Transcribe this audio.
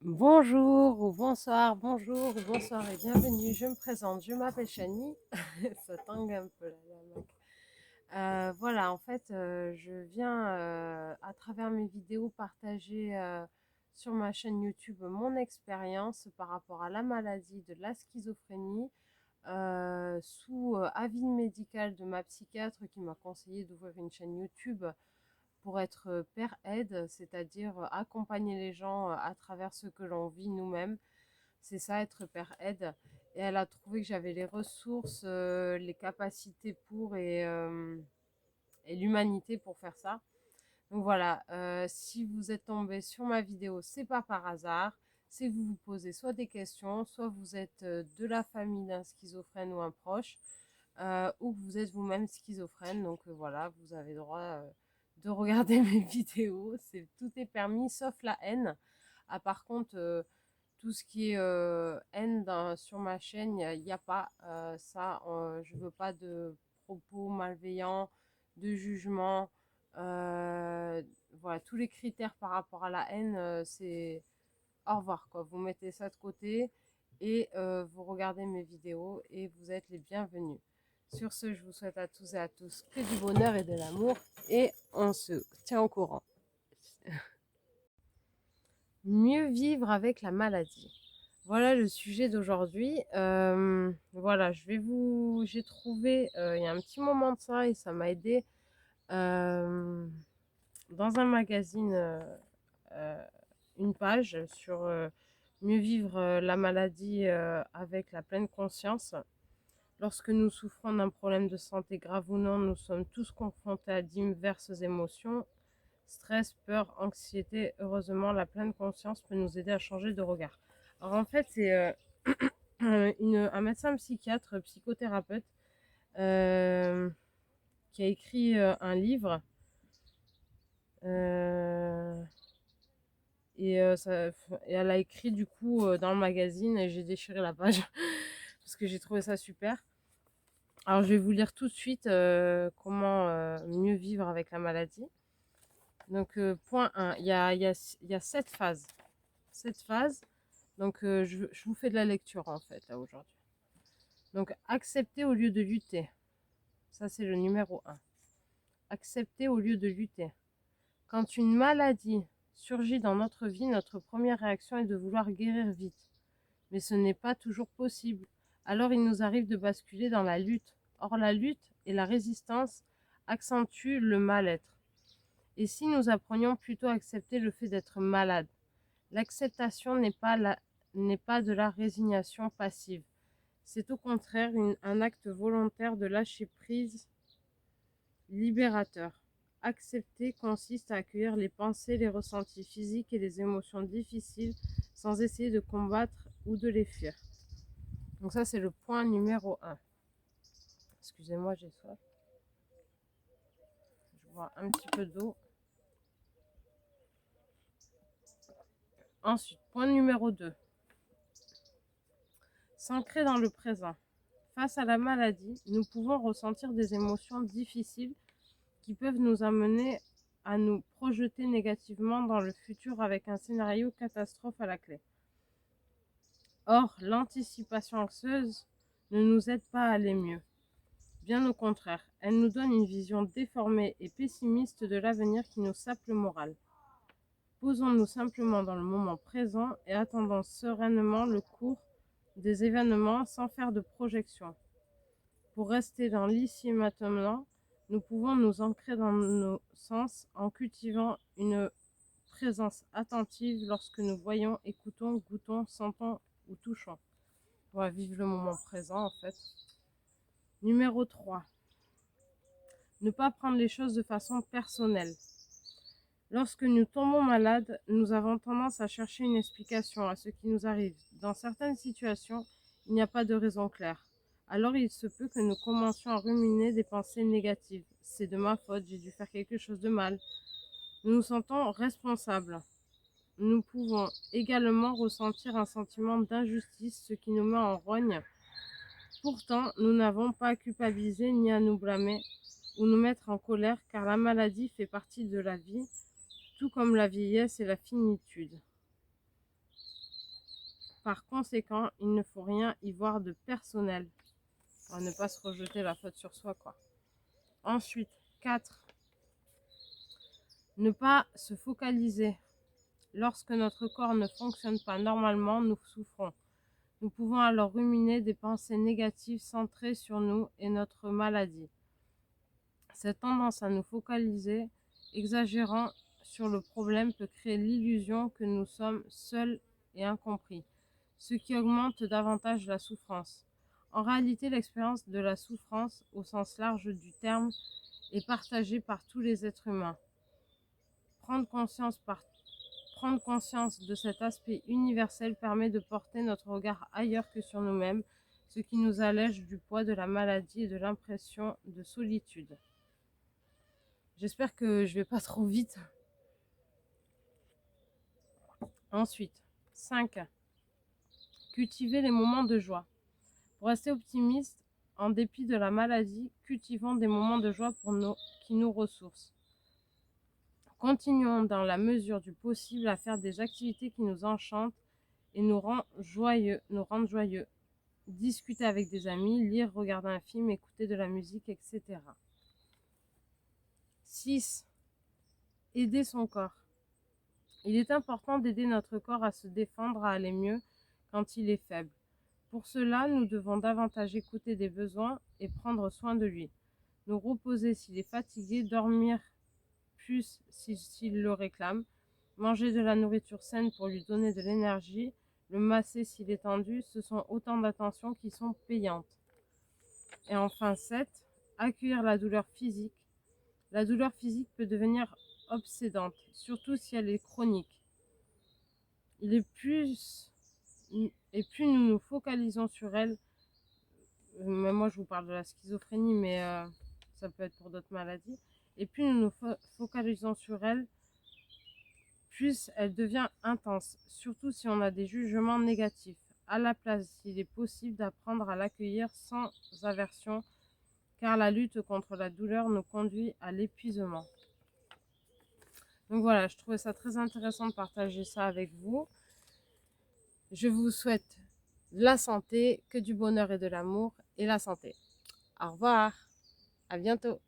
Bonjour ou bonsoir, bonjour ou bonsoir et bienvenue. Je me présente, je m'appelle Chani. Ça tangue un peu là, la Mac. Voilà, en fait, je viens à travers mes vidéos partager sur ma chaîne YouTube mon expérience par rapport à la maladie de la schizophrénie sous avis médical de ma psychiatre qui m'a conseillé d'ouvrir une chaîne YouTube pour être père aide, c'est-à-dire accompagner les gens à travers ce que l'on vit nous-mêmes. C'est ça, être père aide. Et elle a trouvé que j'avais les ressources, les capacités et l'humanité pour faire ça. Donc voilà, si vous êtes tombé sur ma vidéo, c'est pas par hasard. C'est que vous vous posez soit des questions, soit vous êtes de la famille d'un schizophrène ou un proche, ou que vous êtes vous-même schizophrène. Donc voilà, vous avez droit de regarder mes vidéos. Tout est permis, sauf la haine. Ah, par contre, tout ce qui est haine sur ma chaîne, il n'y a pas ça. Je veux pas de propos malveillants, de jugement. euh, voilà, tous les critères par rapport à la haine, c'est au revoir, quoi. Vous mettez ça de côté et vous regardez mes vidéos et vous êtes les bienvenus. Sur ce, je vous souhaite à tous et à tous que du bonheur et de l'amour et on se tient au courant. Mieux vivre avec la maladie. Voilà le sujet d'aujourd'hui. Voilà, j'ai trouvé il y a un petit moment de ça et ça m'a aidé euh, dans un magazine euh, une page sur mieux vivre la maladie avec la pleine conscience. Lorsque nous souffrons d'un problème de santé grave ou non, nous sommes tous confrontés à diverses émotions, stress, peur, anxiété. Heureusement, la pleine conscience peut nous aider à changer de regard. Alors en fait, c'est un médecin psychiatre, psychothérapeute, euh, qui a écrit un livre. euh, et elle a écrit du coup dans le magazine et j'ai déchiré la page parce que j'ai trouvé ça super. Alors je vais vous lire tout de suite comment mieux vivre avec la maladie. Donc point 1, il y a 7 phases. 7 phases. Donc je vous fais de la lecture en fait là aujourd'hui. Donc accepter au lieu de lutter. Ça c'est le numéro 1. Accepter au lieu de lutter. Quand une maladie surgit dans notre vie, notre première réaction est de vouloir guérir vite. Mais ce n'est pas toujours possible. Alors il nous arrive de basculer dans la lutte. Or la lutte et la résistance accentuent le mal-être. Et si nous apprenions plutôt à accepter le fait d'être malade? L'acceptation n'est pas de la résignation passive. C'est au contraire un acte volontaire de lâcher prise libérateur. Accepter consiste à accueillir les pensées, les ressentis physiques et les émotions difficiles sans essayer de combattre ou de les fuir. Donc ça, c'est le point numéro 1. Excusez-moi, j'ai soif. Je bois un petit peu d'eau. Ensuite, point numéro 2. S'ancrer dans le présent. Face à la maladie, nous pouvons ressentir des émotions difficiles qui peuvent nous amener à nous projeter négativement dans le futur avec un scénario catastrophe à la clé. Or, l'anticipation anxieuse ne nous aide pas à aller mieux. Bien au contraire, elle nous donne une vision déformée et pessimiste de l'avenir qui nous sape le moral. Posons-nous simplement dans le moment présent et attendons sereinement le cours des événements sans faire de projection. Pour rester dans l'ici et maintenant, nous pouvons nous ancrer dans nos sens en cultivant une présence attentive lorsque nous voyons, écoutons, goûtons, sentons ou touchons. On va vivre le moment présent en fait. Numéro 3. Ne pas prendre les choses de façon personnelle. Lorsque nous tombons malades, nous avons tendance à chercher une explication à ce qui nous arrive. Dans certaines situations, il n'y a pas de raison claire. Alors il se peut que nous commencions à ruminer des pensées négatives. C'est de ma faute, j'ai dû faire quelque chose de mal. Nous nous sentons responsables. Nous pouvons également ressentir un sentiment d'injustice, ce qui nous met en rogne. Pourtant, nous n'avons pas à culpabiliser ni à nous blâmer ou nous mettre en colère, car la maladie fait partie de la vie, tout comme la vieillesse et la finitude. Par conséquent, il ne faut rien y voir de personnel. À ne pas se rejeter la faute sur soi, quoi. Ensuite, 4. Ne pas se focaliser. Lorsque notre corps ne fonctionne pas normalement, nous souffrons. Nous pouvons alors ruminer des pensées négatives centrées sur nous et notre maladie. Cette tendance à nous focaliser, exagérant sur le problème, peut créer l'illusion que nous sommes seuls et incompris, ce qui augmente davantage la souffrance. En réalité, l'expérience de la souffrance, au sens large du terme, est partagée par tous les êtres humains. Prendre conscience de cet aspect universel permet de porter notre regard ailleurs que sur nous-mêmes, ce qui nous allège du poids de la maladie et de l'impression de solitude. J'espère que je vais pas trop vite. Ensuite, 5. Cultiver les moments de joie. Pour rester optimiste, en dépit de la maladie, cultivons des moments de joie qui nous ressourcent. Continuons dans la mesure du possible à faire des activités qui nous enchantent et nous rendent joyeux. Discuter avec des amis, lire, regarder un film, écouter de la musique, etc. 6. Aider son corps. Il est important d'aider notre corps à se défendre, à aller mieux quand il est faible. Pour cela, nous devons davantage écouter des besoins et prendre soin de lui. Nous reposer s'il est fatigué, dormir plus s'il le réclame, manger de la nourriture saine pour lui donner de l'énergie, le masser s'il est tendu, ce sont autant d'attentions qui sont payantes. Et enfin 7, accueillir la douleur physique. La douleur physique peut devenir obsédante, surtout si elle est chronique. Et plus nous nous focalisons sur elle, même moi je vous parle de la schizophrénie, mais ça peut être pour d'autres maladies, et plus nous nous focalisons sur elle, plus elle devient intense, surtout si on a des jugements négatifs. À la place, il est possible d'apprendre à l'accueillir sans aversion, car la lutte contre la douleur nous conduit à l'épuisement. Donc voilà, je trouvais ça très intéressant de partager ça avec vous. Je vous souhaite la santé, que du bonheur et de l'amour, et la santé. Au revoir, à bientôt.